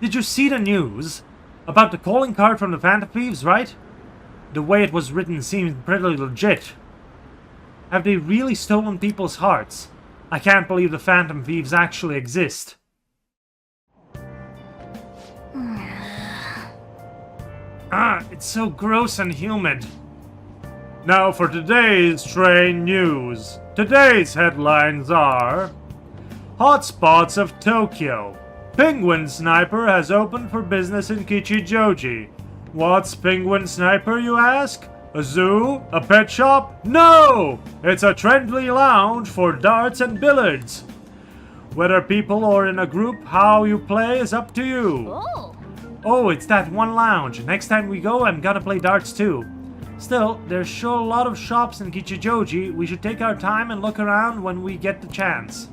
Did you see the news? About the calling card from the Phantom Thieves, right? The way it was written seemed pretty legit. Have they really stolen people's hearts? I can't believe the Phantom Thieves actually exist. It's so gross and humid. Now for today's train news. Today's headlines are... Hotspots of Tokyo. Penguin Sniper has opened for business in Kichijoji. What's Penguin Sniper, you ask? A zoo? A pet shop? No! It's a trendy lounge for darts and billiards. Whether people or in a group, how you play is up to you. Oh, it's that one lounge. Next time we go, I'm gonna play darts too. Still, there's sure a lot of shops in Kichijoji. We should take our time and look around when we get the chance.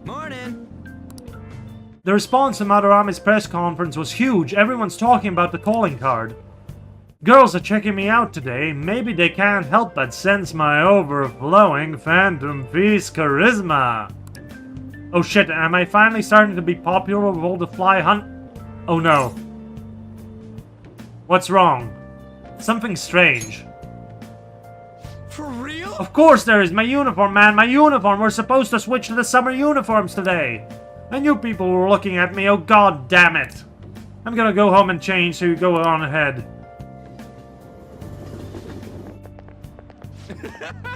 Morning! The response to Madarami's press conference was huge. Everyone's talking about the calling card. Girls are checking me out today. Maybe they can't help but sense my overflowing Phantom Feast charisma. Oh shit, am I finally starting to be popular with all the fly hunt? Oh no. What's wrong? Something strange. For real? Of course there is! My uniform, man! My uniform! We're supposed to switch to the summer uniforms today! And you people were looking at me, oh god damn it! I'm gonna go home and change, so you go on ahead.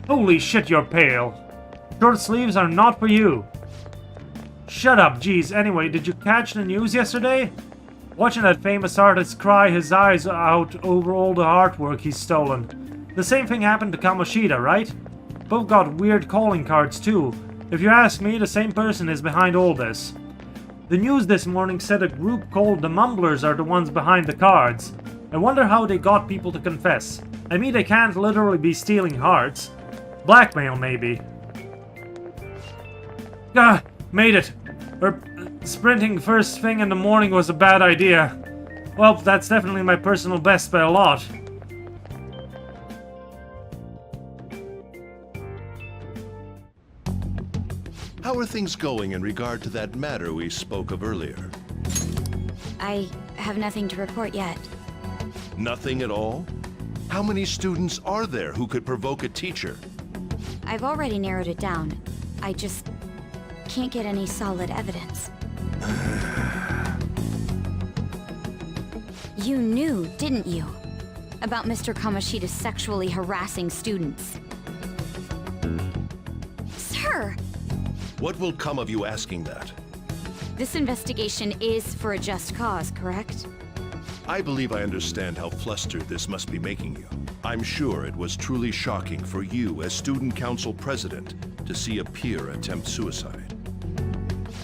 Holy shit, you're pale. Short sleeves are not for you. Shut up, geez. Anyway, did you catch the news yesterday? Watching that famous artist cry his eyes out over all the artwork he's stolen. The same thing happened to Kamoshida, right? Both got weird calling cards too. If you ask me, the same person is behind all this. The news this morning said a group called the Mumblers are the ones behind the cards. I wonder how they got people to confess. I mean, they can't literally be stealing hearts. Blackmail, maybe. Ah, made it. Sprinting first thing in the morning was a bad idea. Well, that's definitely my personal best by a lot. How are things going in regard to that matter we spoke of earlier? I have nothing to report yet. Nothing at all? How many students are there who could provoke a teacher? I've already narrowed it down. I just can't get any solid evidence. You knew, didn't you? About Mr. Kamoshida's sexually harassing students. Sir! What will come of you asking that? This investigation is for a just cause, correct? I believe I understand how flustered this must be making you. I'm sure it was truly shocking for you as student council president to see a peer attempt suicide.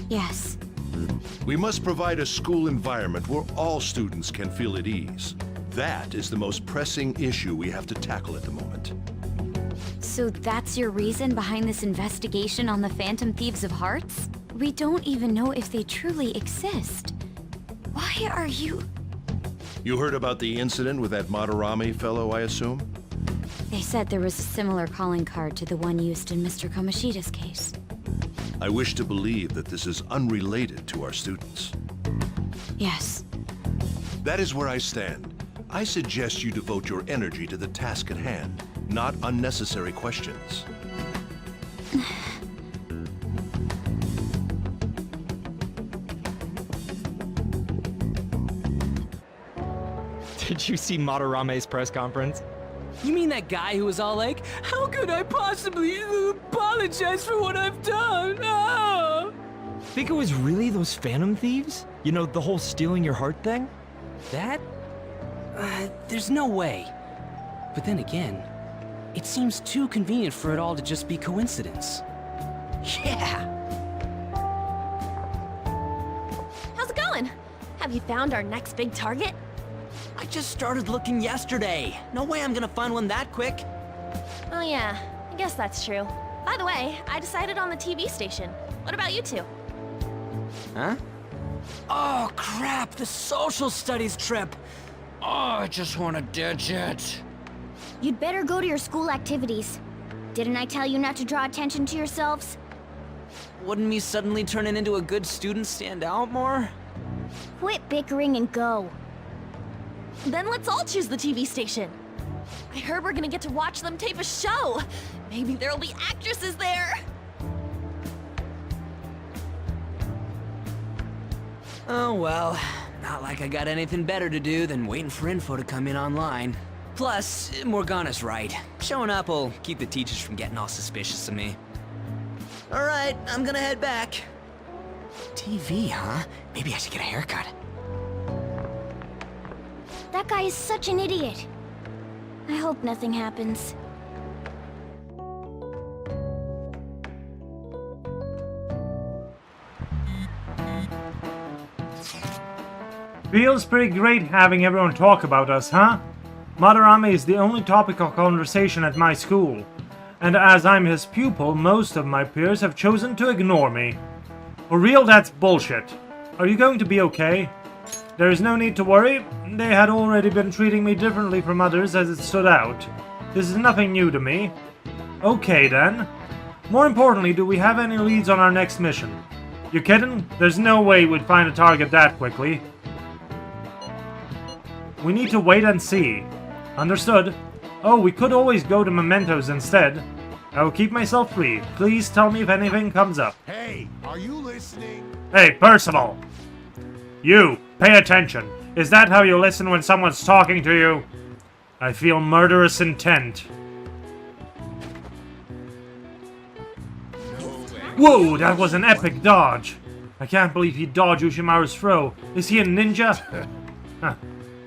Yes. We must provide a school environment where all students can feel at ease. That is the most pressing issue we have to tackle at the moment. So that's your reason behind this investigation on the Phantom Thieves of Hearts? We don't even know if they truly exist. Why are you... You heard about the incident with that Madarami fellow, I assume? They said there was a similar calling card to the one used in Mr. Kamoshida's case. I wish to believe that this is unrelated to our students. Yes. That is where I stand. I suggest you devote your energy to the task at hand, not unnecessary questions. Did you see Madarame's press conference? You mean that guy who was all like, how could I possibly apologize for what I've done? Oh! Think it was really those Phantom Thieves? You know, the whole stealing your heart thing? That? There's no way. But then again, it seems too convenient for it all to just be coincidence. Yeah! How's it going? Have you found our next big target? I just started looking yesterday. No way I'm gonna find one that quick. Oh yeah, I guess that's true. By the way, I decided on the TV station. What about you two? Huh? Oh crap, the social studies trip. Oh, I just want to ditch it. You'd better go to your school activities. Didn't I tell you not to draw attention to yourselves? Wouldn't me suddenly turning into a good student stand out more? Quit bickering and go. Then let's all choose the TV station. I heard we're gonna get to watch them tape a show. Maybe there'll be actresses there. Oh well, not like I got anything better to do than waiting for info to come in online. Plus, Morgana's right. Showing up will keep the teachers from getting all suspicious of me. Alright, I'm gonna head back. TV, huh? Maybe I should get a haircut. That guy is such an idiot. I hope nothing happens. Feels pretty great having everyone talk about us, huh? Madarame is the only topic of conversation at my school, and as I'm his pupil, most of my peers have chosen to ignore me. For real, that's bullshit. Are you going to be okay? There is no need to worry. They had already been treating me differently from others as it stood out. This is nothing new to me. Okay then. More importantly, do we have any leads on our next mission? You kidding? There's no way we'd find a target that quickly. We need to wait and see. Understood. Oh, we could always go to Mementos instead. I will keep myself free. Please tell me if anything comes up. Hey, are you listening? Hey, Percival! You, pay attention. Is that how you listen when someone's talking to you? I feel murderous intent. Whoa, that was an epic dodge. I can't believe he dodged Ushimaru's throw. Is he a ninja? Huh.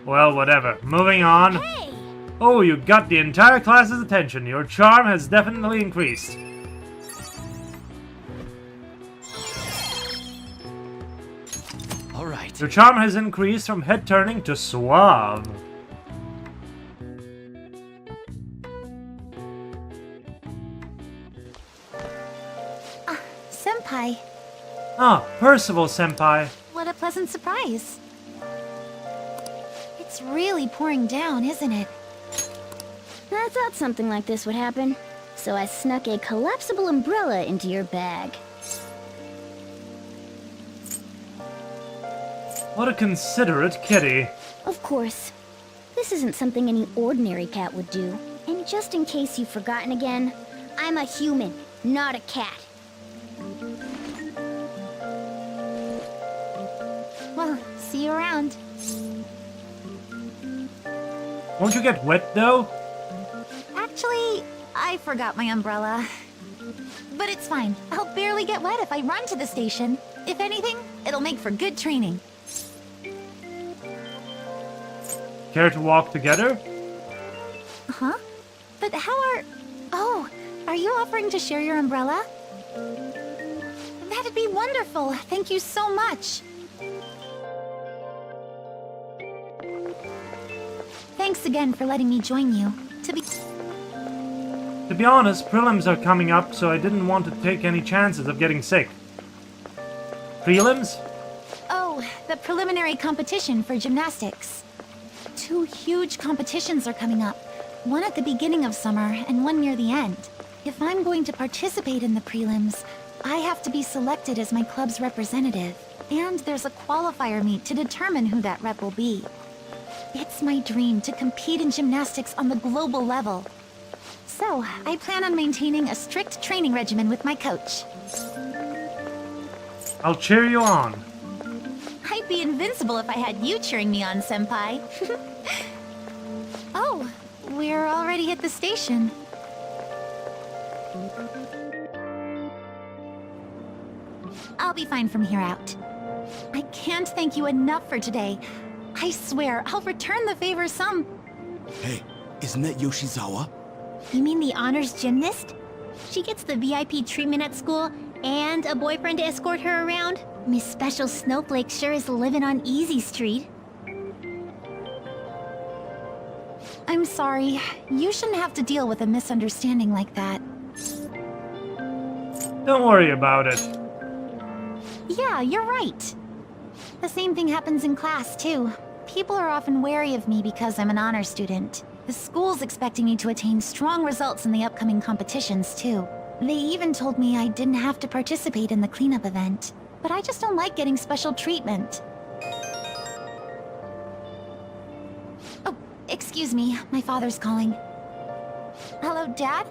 Well, whatever. Moving on. Hey! Oh, you got the entire class's attention. Your charm has definitely increased. Alright. Your charm has increased from head turning to suave. Senpai, Ah, Percival senpai. what a pleasant surprise. It's really pouring down, isn't it? I thought something like this would happen, so I snuck a collapsible umbrella into your bag. What a considerate kitty. Of course. This isn't something any ordinary cat would do. And just in case you've forgotten again, I'm a human, not a cat. Well, see you around. Won't you get wet though? Actually, I forgot my umbrella. But it's fine. I'll barely get wet if I run to the station. If anything, it'll make for good training. Care to walk together? Huh? But how are... Oh, are you offering to share your umbrella? That'd be wonderful. Thank you so much. Thanks again for letting me join you. To be honest, prelims are coming up, so I didn't want to take any chances of getting sick. Prelims? Oh, the preliminary competition for gymnastics. 2 huge competitions are coming up. One at the beginning of summer and one near the end. If I'm going to participate in the prelims, I have to be selected as my club's representative. And there's a qualifier meet to determine who that rep will be. It's my dream to compete in gymnastics on the global level. So, I plan on maintaining a strict training regimen with my coach. I'll cheer you on. I'd be invincible if I had you cheering me on, Senpai. Oh, we're already at the station. I'll be fine from here out. I can't thank you enough for today. I swear, I'll return the favor some... Hey, isn't that Yoshizawa? You mean the honors gymnast? She gets the VIP treatment at school and a boyfriend to escort her around? Miss Special Snowflake sure is living on Easy Street. I'm sorry. You shouldn't have to deal with a misunderstanding like that. Don't worry about it. Yeah, you're right. The same thing happens in class, too. People are often wary of me because I'm an honor student. The school's expecting me to attain strong results in the upcoming competitions, too. They even told me I didn't have to participate in the cleanup event. But I just don't like getting special treatment. Oh, excuse me. My father's calling. Hello, Dad?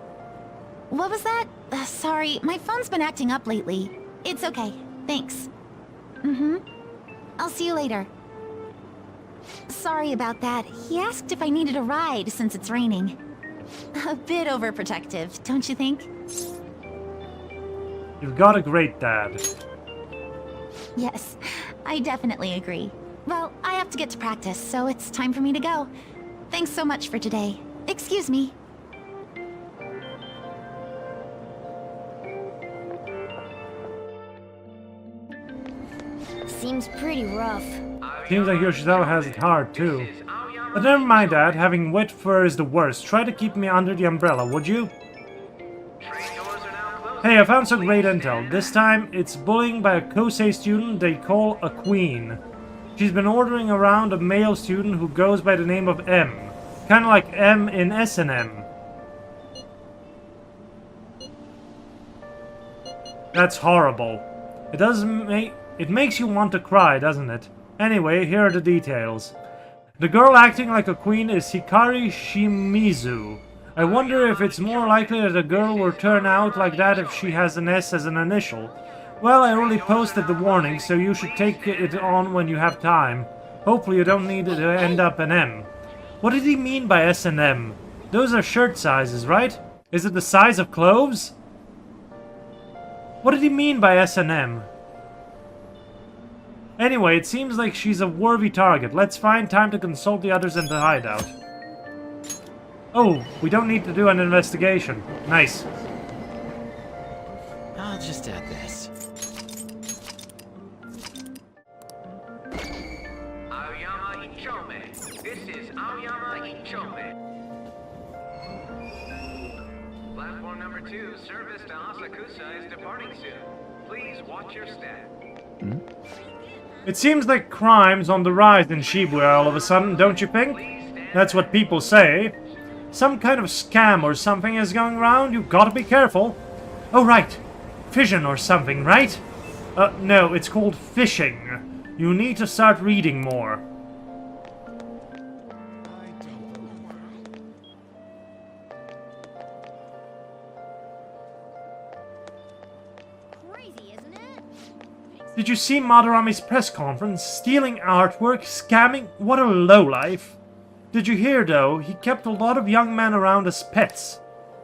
What was that? Sorry, my phone's been acting up lately. It's okay. Thanks. I'll see you later. Sorry about that. He asked if I needed a ride since it's raining. A bit overprotective, don't you think? You've got a great dad. Yes, I definitely agree. Well, I have to get to practice, so it's time for me to go. Thanks so much for today. Excuse me. Seems pretty rough. Seems like Yoshizawa has it hard too. But never mind, Dad. Having wet fur is the worst. Try to keep me under the umbrella, would you? Hey, I found some great intel. This time, it's bullying by a Kosei student they call a queen. She's been ordering around a male student who goes by the name of M. Kinda like M in S&M. That's horrible. It makes you want to cry, doesn't it? Anyway, here are the details. The girl acting like a queen is Hikari Shimizu. I wonder if it's more likely that a girl will turn out like that if she has an S as an initial. Well, I only posted the warning, so you should take it on when you have time. Hopefully you don't need it to end up an M. What did he mean by S and M? Those are shirt sizes, right? Is it the size of cloves? What did he mean by S and M? Anyway, it seems like she's a worthy target. Let's find time to consult the others in the hideout. Oh, we don't need to do an investigation. Nice. I'll just add this. Aoyama Ichome. This is Aoyama Ichome. Platform number 2, service to Asakusa is departing soon. Please watch your step. It seems like crime's on the rise in Shibuya all of a sudden, don't you think? That's what people say. Some kind of scam or something is going around, you've got to be careful. Oh right, fission or something, right? No, it's called fishing. You need to start reading more. Crazy, isn't it? Did you see Madarami's press conference? Stealing artwork, scamming? What a lowlife. Did you hear, though? He kept a lot of young men around as pets.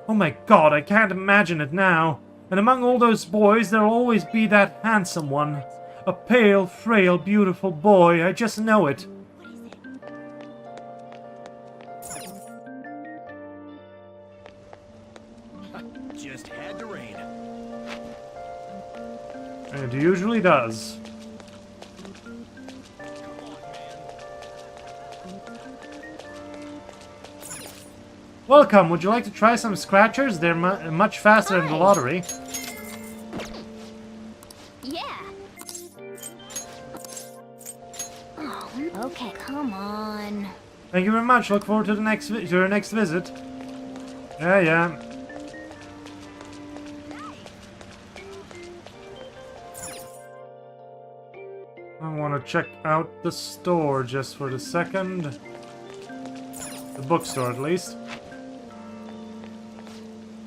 Oh my god, I can't imagine it now. And among all those boys, there'll always be that handsome one. A pale, frail, beautiful boy. I just know it. Just had to rain. It usually does. Welcome, would you like to try some scratchers? They're much faster than the lottery. Yeah. Oh, okay, come on. Thank you very much. Look forward to your next visit. Yeah. I want to check out the store just for a second. The bookstore, at least.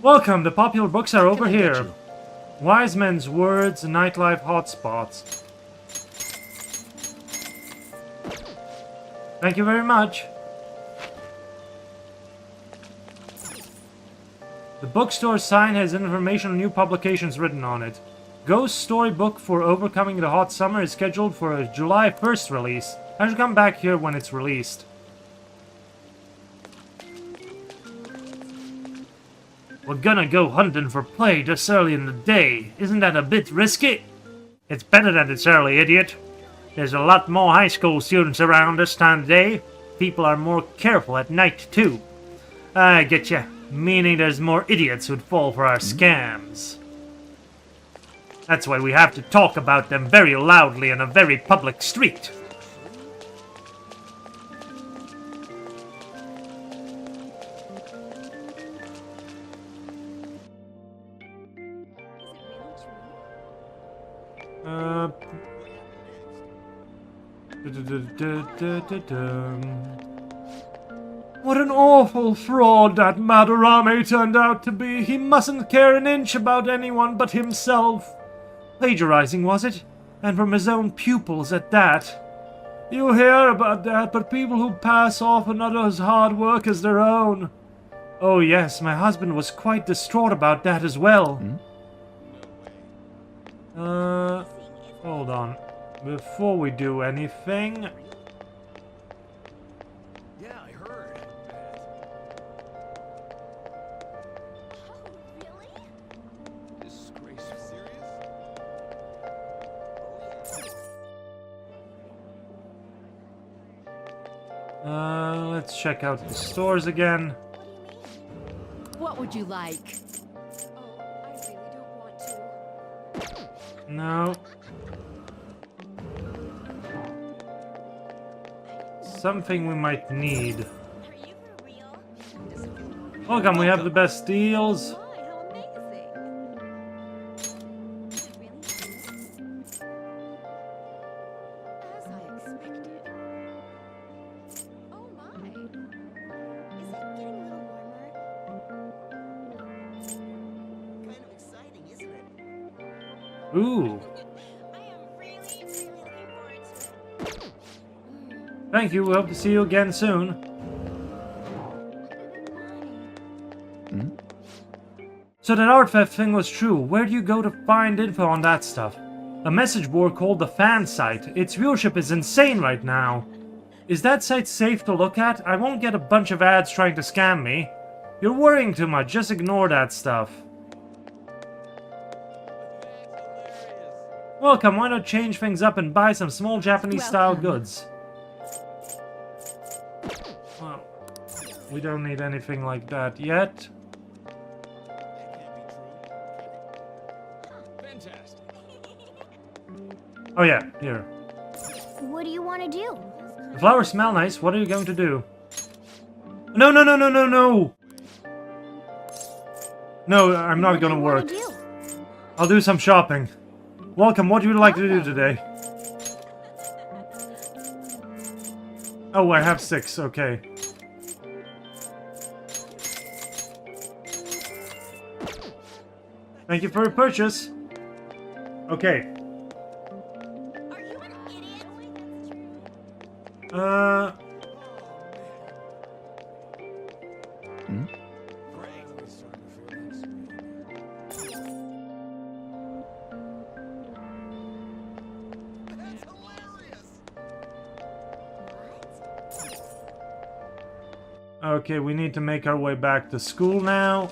Welcome, the popular books are over here. Wise men's words, nightlife hotspots. Thank you very much. The bookstore sign has information on new publications written on it. Ghost Storybook for Overcoming the Hot Summer is scheduled for a July 1st release. I should come back here when it's released. We're gonna go hunting for play this early in the day. Isn't that a bit risky? It's better that it's early, idiot. There's a lot more high school students around this time of day. People are more careful at night, too. I get ya. Meaning there's more idiots who'd fall for our scams. That's why we have to talk about them very loudly in a very public street. What an awful fraud that Madarame turned out to be. He mustn't care an inch about anyone but himself. Plagiarizing, was it? And from his own pupils at that. You hear about that, but people who pass off another's hard work as their own. Oh yes, my husband was quite distraught about that as well. Hold on. Before we do anything... Yeah, I heard. Disgraceful. Let's check out the stores again. What would you like? No. Something we might need. Welcome, we have the best deals. Ooh. Thank you, we hope to see you again soon. So that art theft thing was true. Where do you go to find info on that stuff? A message board called the fan site. Its viewership is insane right now. Is that site safe to look at? I won't get a bunch of ads trying to scam me. You're worrying too much, just ignore that stuff. Welcome, why not change things up and buy some small Japanese-style goods? Well, we don't need anything like that yet. Oh yeah, here. What do you want to do? The flowers smell nice, what are you going to do? No, no, no, no, no, no! No, I'm not gonna work. I'll do some shopping. Welcome, what would you like to do today? Oh, I have 6, okay. Thank you for your purchase. Okay. Okay, we need to make our way back to school now.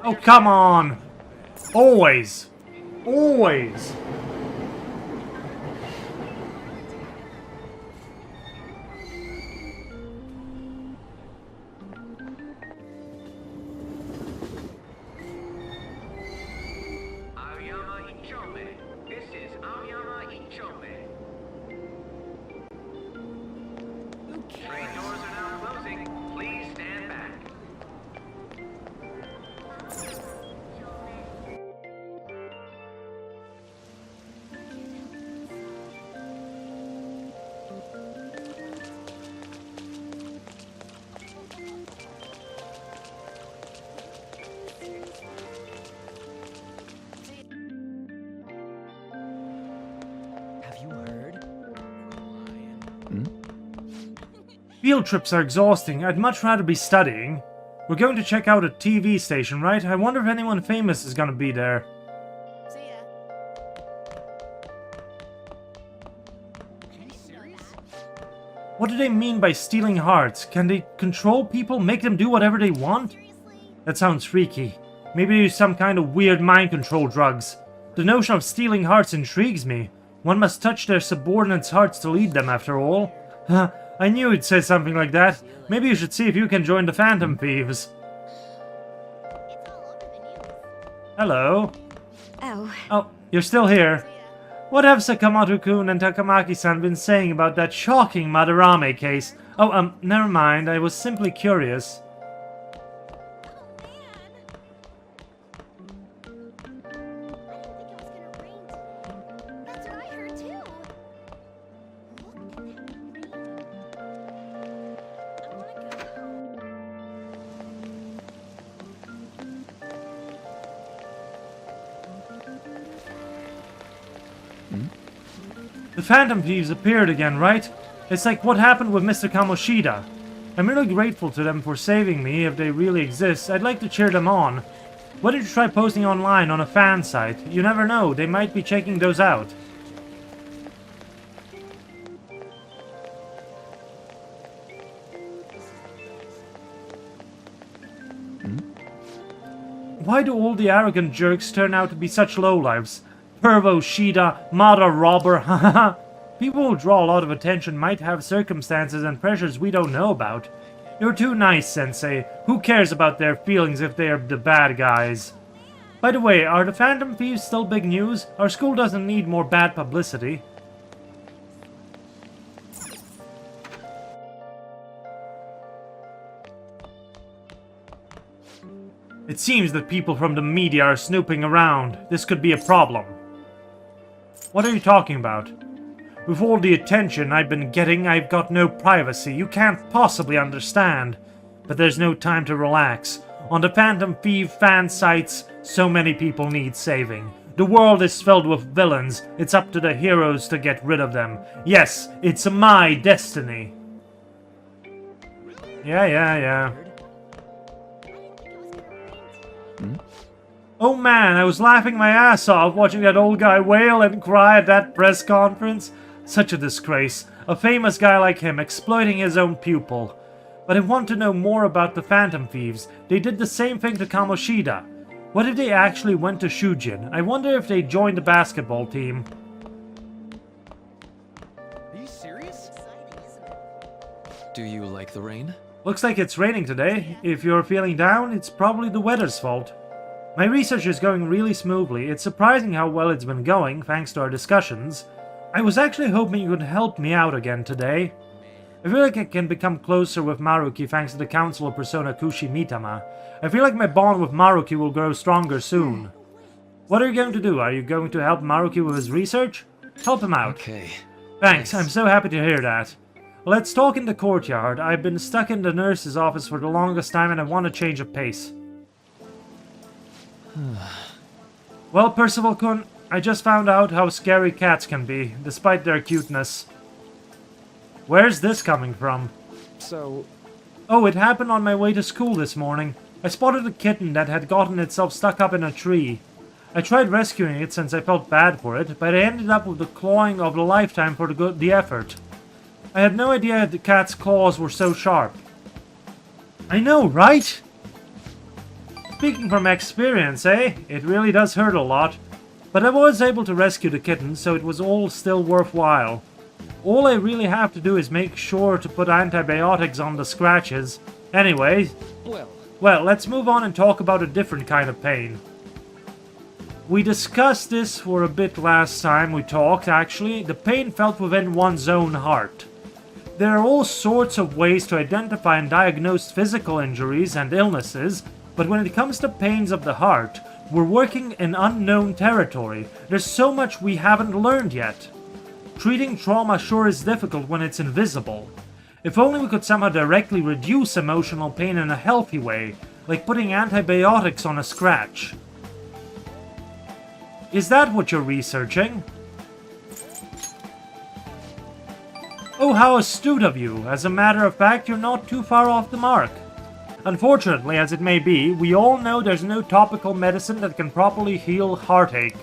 Oh, come on! Always! Always! Field trips are exhausting. I'd much rather be studying. We're going to check out a TV station, right? I wonder if anyone famous is gonna be there. See ya. What do they mean by stealing hearts? Can they control people, make them do whatever they want? That sounds freaky. Maybe use some kind of weird mind control drugs. The notion of stealing hearts intrigues me. One must touch their subordinates' hearts to lead them, after all. I knew you'd say something like that. Maybe you should see if you can join the Phantom Thieves. Hello. Oh. Oh, you're still here. What have Sakamoto-kun and Takamaki-san been saying about that shocking Madarame case? Oh, never mind. I was simply curious. The Phantom Thieves appeared again, right? It's like what happened with Mr. Kamoshida. I'm really grateful to them for saving me. If they really exist, I'd like to cheer them on. Why don't you try posting online on a fan site? You never know, they might be checking those out. Why do all the arrogant jerks turn out to be such lowlifes? Pervo Shida, Mada Robber, haha. People who draw a lot of attention might have circumstances and pressures we don't know about. You're too nice, Sensei. Who cares about their feelings if they are the bad guys? By the way, are the Phantom Thieves still big news? Our school doesn't need more bad publicity. It seems that people from the media are snooping around. This could be a problem. What are you talking about? With all the attention I've been getting, I've got no privacy. You can't possibly understand. But there's no time to relax. On the Phantom Thief fan sites, so many people need saving. The world is filled with villains. It's up to the heroes to get rid of them. Yes, it's my destiny. Yeah. Oh man, I was laughing my ass off watching that old guy wail and cry at that press conference. Such a disgrace. A famous guy like him exploiting his own pupil. But I want to know more about the Phantom Thieves. They did the same thing to Kamoshida. What if they actually went to Shujin? I wonder if they joined the basketball team. Are you serious? Do you like the rain? Looks like it's raining today. If you're feeling down, it's probably the weather's fault. My research is going really smoothly. It's surprising how well it's been going, thanks to our discussions. I was actually hoping you could help me out again today. I feel like I can become closer with Maruki thanks to the Council of Persona Kushi Mitama. I feel like my bond with Maruki will grow stronger soon. What are you going to do? Are you going to help Maruki with his research? Help him out. Okay. Thanks, I'm so happy to hear that. Let's talk in the courtyard. I've been stuck in the nurse's office for the longest time and I want a change of pace. Well, Percival-kun, I just found out how scary cats can be, despite their cuteness. Where's this coming from? So... Oh, it happened on my way to school this morning. I spotted a kitten that had gotten itself stuck up in a tree. I tried rescuing it since I felt bad for it, but I ended up with the clawing of a lifetime for the effort. I had no idea the cat's claws were so sharp. I know, right? Speaking from experience, eh? It really does hurt a lot. But I was able to rescue the kitten, so it was all still worthwhile. All I really have to do is make sure to put antibiotics on the scratches. Anyway, well, let's move on and talk about a different kind of pain. We discussed this for a bit last time we talked, actually. The pain felt within one's own heart. There are all sorts of ways to identify and diagnose physical injuries and illnesses, but when it comes to pains of the heart, we're working in unknown territory. There's so much we haven't learned yet. Treating trauma sure is difficult when it's invisible. If only we could somehow directly reduce emotional pain in a healthy way, like putting antibiotics on a scratch. Is that what you're researching? Oh, how astute of you. As a matter of fact, you're not too far off the mark. Unfortunately, as it may be, we all know there's no topical medicine that can properly heal heartache.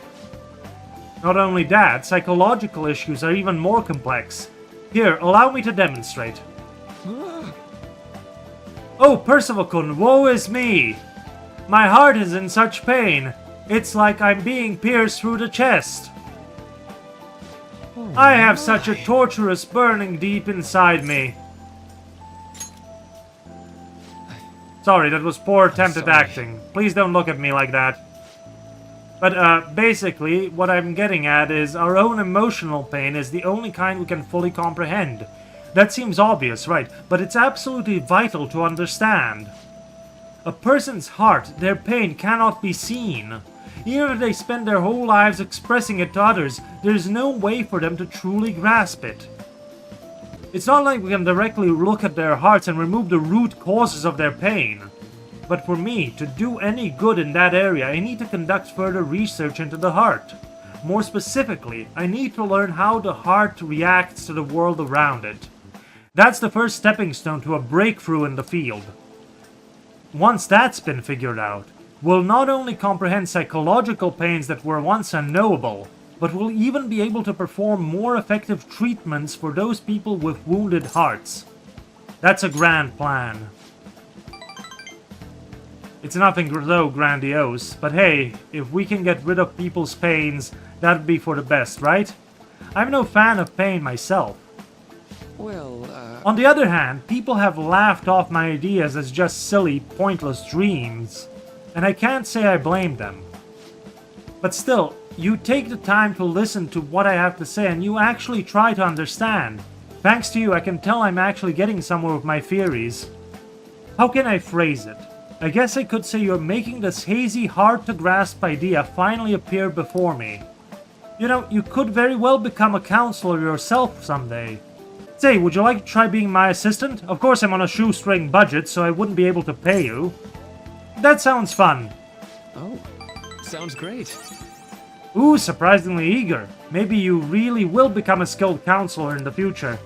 Not only that, psychological issues are even more complex. Here, allow me to demonstrate. Oh, Percival-kun, woe is me! My heart is in such pain. It's like I'm being pierced through the chest. I have such a torturous burning deep inside me. Sorry, that was poor attempt at acting. Please don't look at me like that. But basically, what I'm getting at is our own emotional pain is the only kind we can fully comprehend. That seems obvious, right? But it's absolutely vital to understand. A person's heart, their pain, cannot be seen. Even if they spend their whole lives expressing it to others, there's no way for them to truly grasp it. It's not like we can directly look at their hearts and remove the root causes of their pain. But for me, to do any good in that area, I need to conduct further research into the heart. More specifically, I need to learn how the heart reacts to the world around it. That's the first stepping stone to a breakthrough in the field. Once that's been figured out, we'll not only comprehend psychological pains that were once unknowable, but we'll even be able to perform more effective treatments for those people with wounded hearts. That's a grand plan. It's nothing so grandiose, but hey, if we can get rid of people's pains, that'd be for the best, right? I'm no fan of pain myself. Well, On the other hand, people have laughed off my ideas as just silly, pointless dreams, and I can't say I blame them. But still, you take the time to listen to what I have to say and you actually try to understand. Thanks to you, I can tell I'm actually getting somewhere with my theories. How can I phrase it? I guess I could say you're making this hazy, hard-to-grasp idea finally appear before me. You know, you could very well become a counselor yourself someday. Say, would you like to try being my assistant? Of course I'm on a shoestring budget, so I wouldn't be able to pay you. That sounds fun. oh, sounds great. Ooh, surprisingly eager. Maybe you really will become a skilled counselor in the future.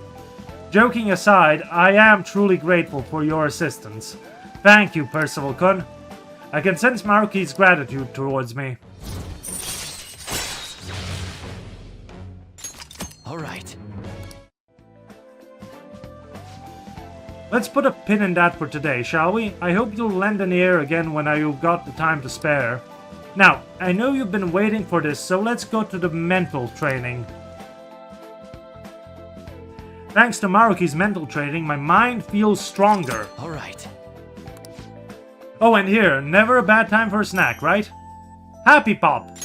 Joking aside, I am truly grateful for your assistance. Thank you, Percival-kun. I can sense Maruki's gratitude towards me. All right. Let's put a pin in that for today, shall we? I hope you'll lend an ear again when you've got the time to spare. Now, I know you've been waiting for this, so let's go to the mental training. Thanks to Maruki's mental training, my mind feels stronger. All right. Oh, and here, never a bad time for a snack, right? Happy Pop!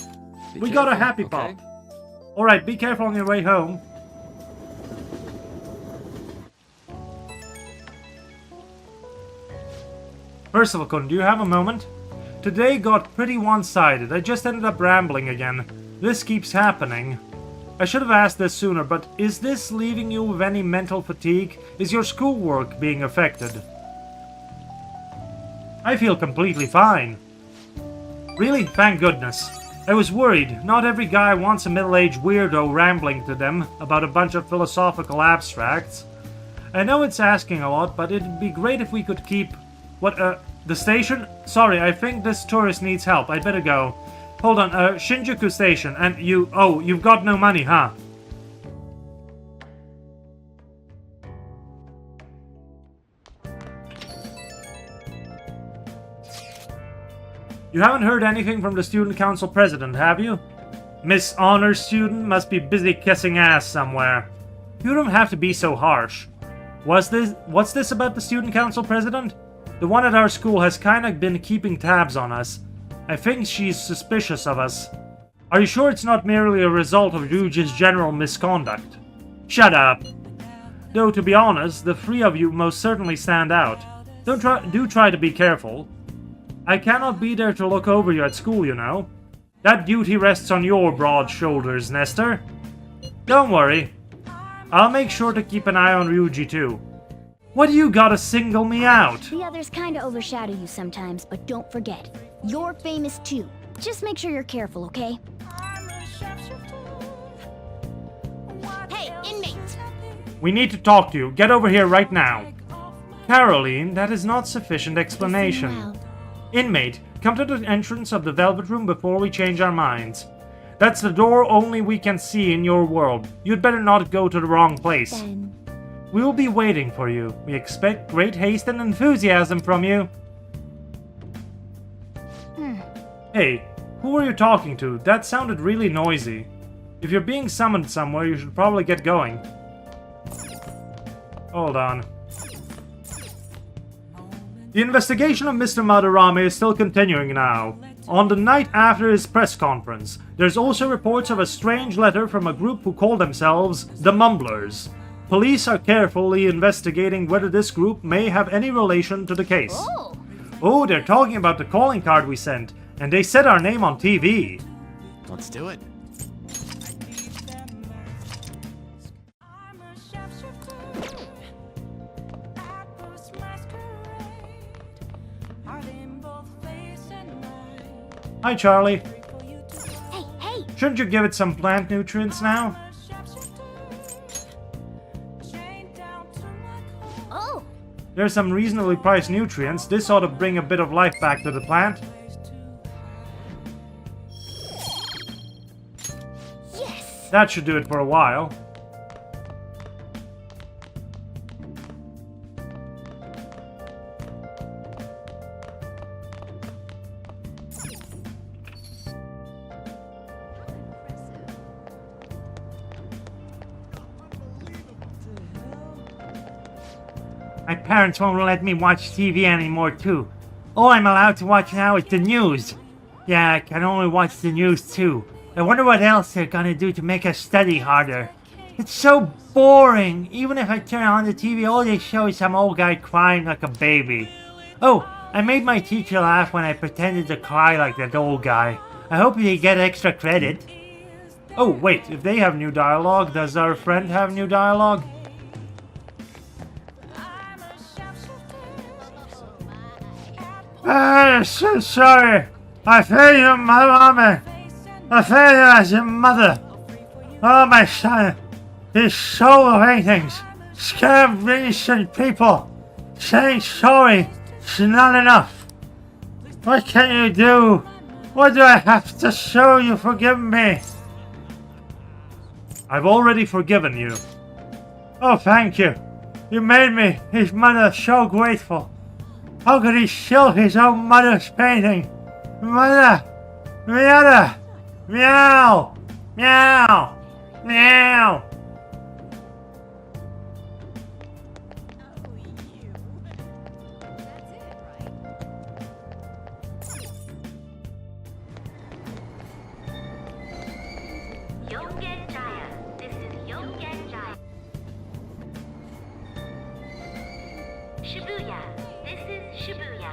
Be We got a careful, Happy okay? Pop. Alright, be careful on your way home. Percival-kun, do you have a moment? Today got pretty one-sided. I just ended up rambling again. This keeps happening. I should have asked this sooner, but is this leaving you with any mental fatigue? Is your schoolwork being affected? I feel completely fine. Really? Thank goodness. I was worried. Not every guy wants a middle-aged weirdo rambling to them about a bunch of philosophical abstracts. I know it's asking a lot, but it'd be great if we could keep... the station? Sorry, I think this tourist needs help. I'd better go. Hold on, Shinjuku Station, and you... Oh, you've got no money, huh? You haven't heard anything from the student council president, have you? Miss Honor Student must be busy kissing ass somewhere. You don't have to be so harsh. What's this about the student council president? The one at our school has kinda been keeping tabs on us. I think she's suspicious of us. Are you sure it's not merely a result of Ryuji's general misconduct? Shut up. Though, to be honest, the three of you most certainly stand out. Do try to be careful. I cannot be there to look over you at school, you know. That duty rests on your broad shoulders, Nestor. Don't worry. I'll make sure to keep an eye on Ryuji too. What do you gotta single me out? The others kinda overshadow you sometimes, but don't forget, you're famous too. Just make sure you're careful, okay? Hey, inmate! We need to talk to you. Get over here right now. Caroline, that is not sufficient explanation. Listen loud. Inmate, come to the entrance of the Velvet Room before we change our minds. That's the door only we can see in your world. You'd better not go to the wrong place. Then We will be waiting for you. We expect great haste and enthusiasm from you. Hey, who were you talking to? That sounded really noisy. If you're being summoned somewhere, you should probably get going. Hold on. The investigation of Mr. Madarame is still continuing now. On the night after his press conference, there's also reports of a strange letter from a group who call themselves the Mumblers. Police are carefully investigating whether this group may have any relation to the case. Oh, they're talking about the calling card we sent, and they said our name on TV. Let's do it. Hi, Charlie. Hey, hey! Shouldn't you give it some plant nutrients now? Oh! There's some reasonably priced nutrients. This ought to bring a bit of life back to the plant. Yes! That should do it for a while. My parents won't let me watch TV anymore, too. All I'm allowed to watch now is the news. Yeah, I can only watch the news, too. I wonder what else they're gonna do to make us study harder. It's so boring. Even if I turn on the TV, all they show is some old guy crying like a baby. Oh, I made my teacher laugh when I pretended to cry like that old guy. I hope they get extra credit. Oh, wait, if they have new dialogue, does our friend have new dialogue? I'm so sorry. I failed you, my mommy. I failed you as your mother. Oh, my son. These solo paintings scam innocent people. Saying sorry is not enough. What can you do? What do I have to show you forgive me? I've already forgiven you. Oh, thank you. You made me, his mother, so grateful. How could he steal his own mother's painting? Mother! Mother! Meow! Meow! Meow! Shibuya. This is Shibuya.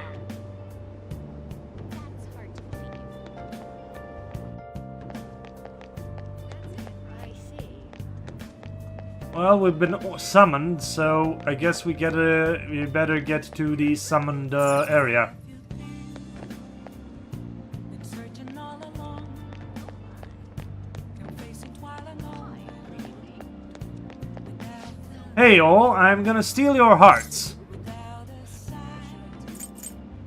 Well, we've been summoned, so I guess we better get to the summoned area. Hey all, I'm gonna steal your hearts.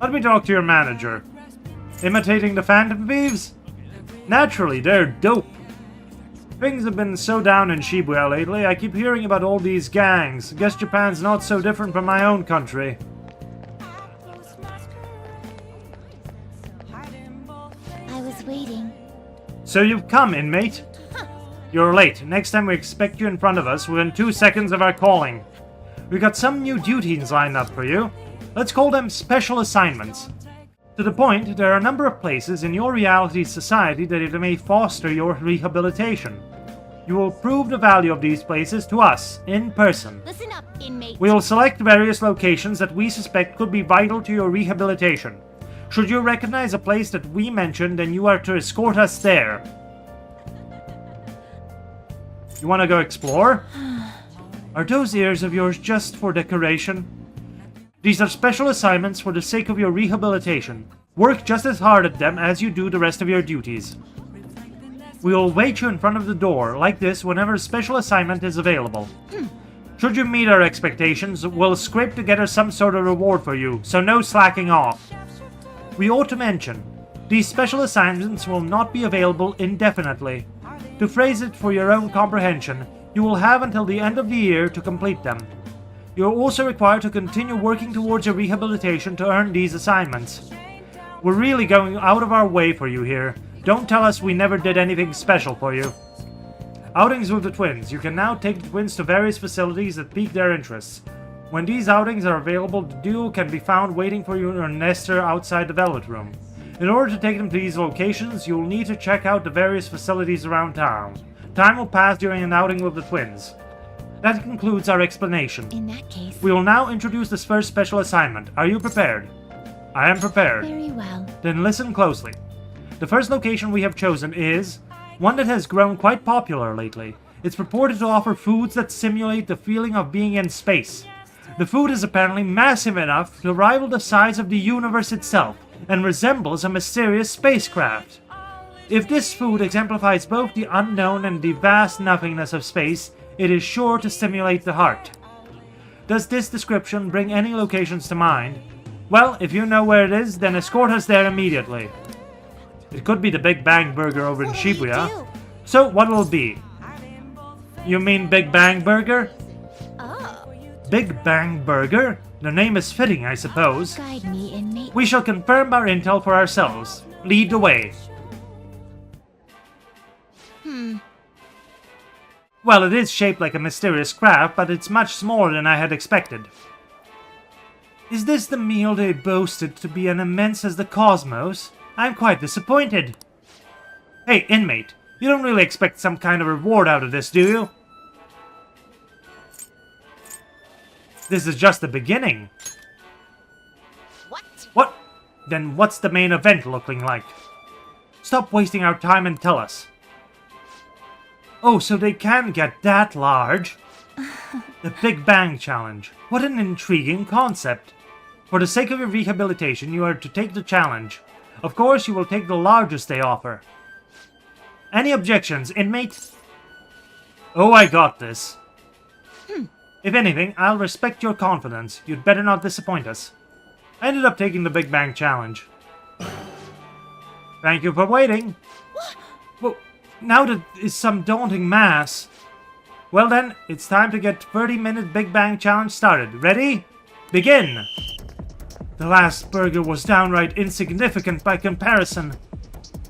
Let me talk to your manager. Imitating the Phantom Thieves? Naturally, they're dope. Things have been so down in Shibuya lately, I keep hearing about all these gangs. Guess Japan's not so different from my own country. I was waiting. So you've come, inmate? You're late. Next time we expect you in front of us within 2 seconds of our calling. We got some new duties lined up for you. Let's call them special assignments. To the point, there are a number of places in your reality society that may foster your rehabilitation. You will prove the value of these places to us, in person. Listen up, inmate. We will select various locations that we suspect could be vital to your rehabilitation. Should you recognize a place that we mentioned, then you are to escort us there. You want to go explore? Are those ears of yours just for decoration? These are special assignments for the sake of your rehabilitation. Work just as hard at them as you do the rest of your duties. We will wait you in front of the door, like this, whenever a special assignment is available. Should you meet our expectations, we'll scrape together some sort of reward for you, so no slacking off. We ought to mention, these special assignments will not be available indefinitely. To phrase it for your own comprehension, you will have until the end of the year to complete them. You are also required to continue working towards your rehabilitation to earn these assignments. We're really going out of our way for you here. Don't tell us we never did anything special for you. Outings with the twins. You can now take the twins to various facilities that pique their interests. When these outings are available, the duo can be found waiting for you in a nester outside the Velvet Room. In order to take them to these locations, you will need to check out the various facilities around town. Time will pass during an outing with the twins. That concludes our explanation. In that case... We will now introduce this first special assignment. Are you prepared? I am prepared. Very well. Then listen closely. The first location we have chosen is one that has grown quite popular lately. It's purported to offer foods that simulate the feeling of being in space. The food is apparently massive enough to rival the size of the universe itself and resembles a mysterious spacecraft. If this food exemplifies both the unknown and the vast nothingness of space, it is sure to stimulate the heart. Does this description bring any locations to mind? Well, if you know where it is, then escort us there immediately. It could be the Big Bang Burger over in Shibuya. So, what will it be? You mean Big Bang Burger? Oh. Big Bang Burger? The name is fitting, I suppose. Guide me, inmate. We shall confirm our intel for ourselves. Lead the way. Well, it is shaped like a mysterious craft, but it's much smaller than I had expected. Is this the meal they boasted to be as immense as the cosmos? I'm quite disappointed. Hey, inmate, you don't really expect some kind of reward out of this, do you? This is just the beginning. What? What? Then what's the main event looking like? Stop wasting our time and tell us. Oh, so they can get that large? The Big Bang Challenge. What an intriguing concept. For the sake of your rehabilitation, you are to take the challenge. Of course, you will take the largest they offer. Any objections, inmate? Oh, I got this. If anything, I'll respect your confidence. You'd better not disappoint us. I ended up taking the Big Bang Challenge. Thank you for waiting. Well, now that is some daunting mass. Well then, it's time to get 30-minute Big Bang Challenge started. Ready? Begin! The last burger was downright insignificant by comparison.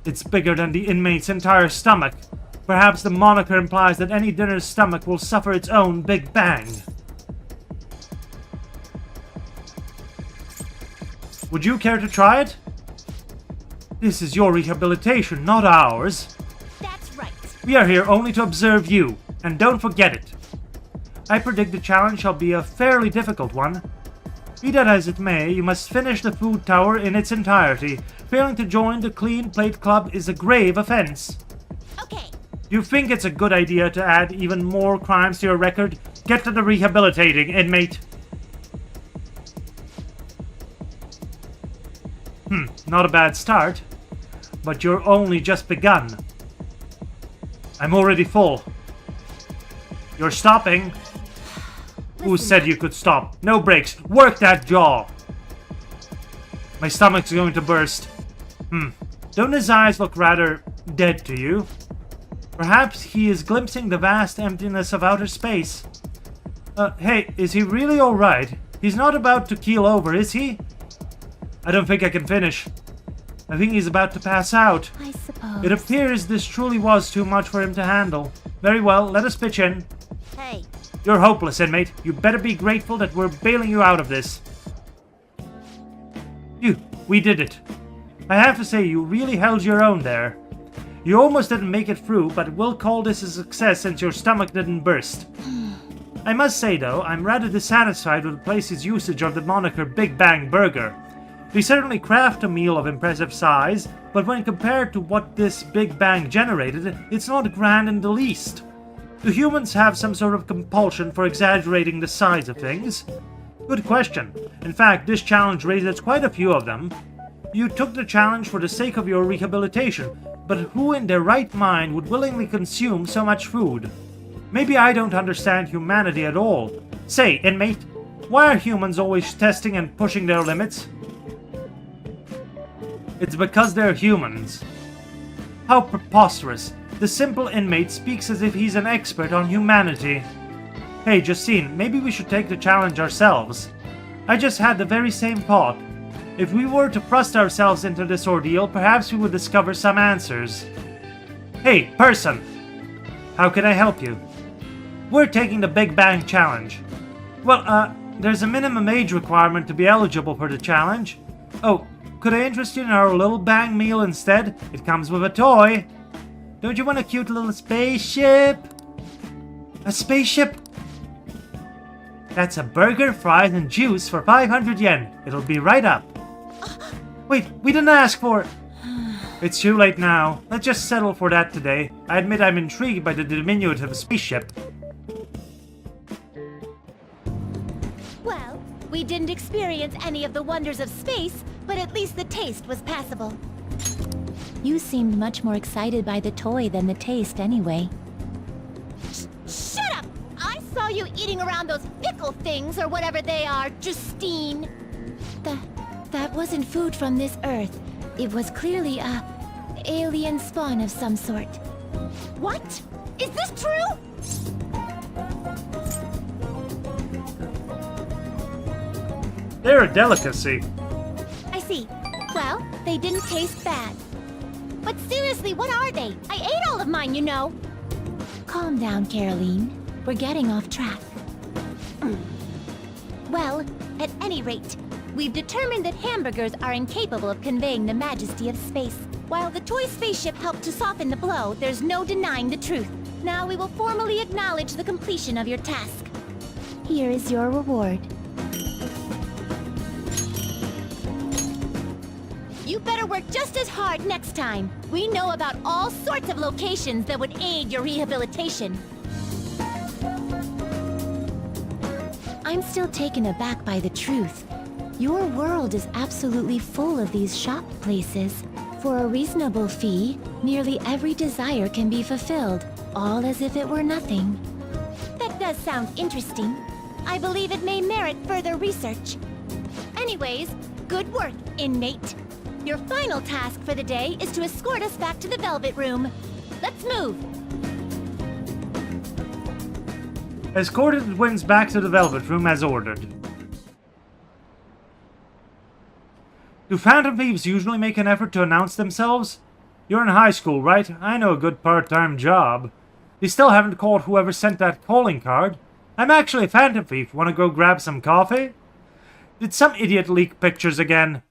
It's bigger than the inmate's entire stomach. Perhaps the moniker implies that any dinner's stomach will suffer its own Big Bang. Would you care to try it? This is your rehabilitation, not ours. That's right. We are here only to observe you, and don't forget it. I predict the challenge shall be a fairly difficult one. Be that as it may, you must finish the food tower in its entirety. Failing to join the Clean Plate Club is a grave offense. Okay. You think it's a good idea to add even more crimes to your record? Get to the rehabilitating, inmate. Not a bad start. But you're only just begun. I'm already full. You're stopping. Who said you could stop? No brakes. Work that jaw. My stomach's going to burst. Don't his eyes look rather dead to you? Perhaps he is glimpsing the vast emptiness of outer space. Hey, is he really alright? He's not about to keel over, is he? I don't think I can finish. I think he's about to pass out. I suppose. It appears this truly was too much for him to handle. Very well, let us pitch in. Hey. You're hopeless, inmate. You better be grateful that we're bailing you out of this. We did it. I have to say, you really held your own there. You almost didn't make it through, but we'll call this a success since your stomach didn't burst. I must say, though, I'm rather dissatisfied with the place's usage of the moniker Big Bang Burger. They certainly craft a meal of impressive size, but when compared to what this Big Bang generated, it's not grand in the least. Do humans have some sort of compulsion for exaggerating the size of things? Good question. In fact, this challenge raises quite a few of them. You took the challenge for the sake of your rehabilitation, but who in their right mind would willingly consume so much food? Maybe I don't understand humanity at all. Say, inmate, why are humans always testing and pushing their limits? It's because they're humans. How preposterous. The simple inmate speaks as if he's an expert on humanity. Hey, Justine, maybe we should take the challenge ourselves. I just had the very same thought. If we were to thrust ourselves into this ordeal, perhaps we would discover some answers. Hey, person! How can I help you? We're taking the Big Bang Challenge. Well, there's a minimum age requirement to be eligible for the challenge. Oh, could I interest you in our little bang meal instead? It comes with a toy. Don't you want a cute little spaceship? A spaceship? That's a burger, fries, and juice for 500 yen. It'll be right up. Wait, we didn't ask for it. It's too late now. Let's just settle for that today. I admit I'm intrigued by the diminutive spaceship. Well, we didn't experience any of the wonders of space, but at least the taste was passable. You seemed much more excited by the toy than the taste anyway. Shut up! I saw you eating around those pickle things or whatever they are, Justine. That wasn't food from this Earth. It was clearly a alien spawn of some sort. What? Is this true? They're a delicacy. I see. Well, they didn't taste bad. But seriously, what are they? I ate all of mine, you know. Calm down, Caroline. We're getting off track. Well, at any rate, we've determined that hamburgers are incapable of conveying the majesty of space. While the toy spaceship helped to soften the blow, there's no denying the truth. Now we will formally acknowledge the completion of your task. Here is your reward. You better work just as hard next time. We know about all sorts of locations that would aid your rehabilitation. I'm still taken aback by the truth. Your world is absolutely full of these shop places. For a reasonable fee, nearly every desire can be fulfilled, all as if it were nothing. That does sound interesting. I believe it may merit further research. Anyways, good work, inmate. Your final task for the day is to escort us back to the Velvet Room. Let's move! Escorted the twins back to the Velvet Room as ordered. Do Phantom Thieves usually make an effort to announce themselves? You're in high school, right? I know a good part-time job. They still haven't called whoever sent that calling card. I'm actually a Phantom Thief. Want to go grab some coffee? Did some idiot leak pictures again?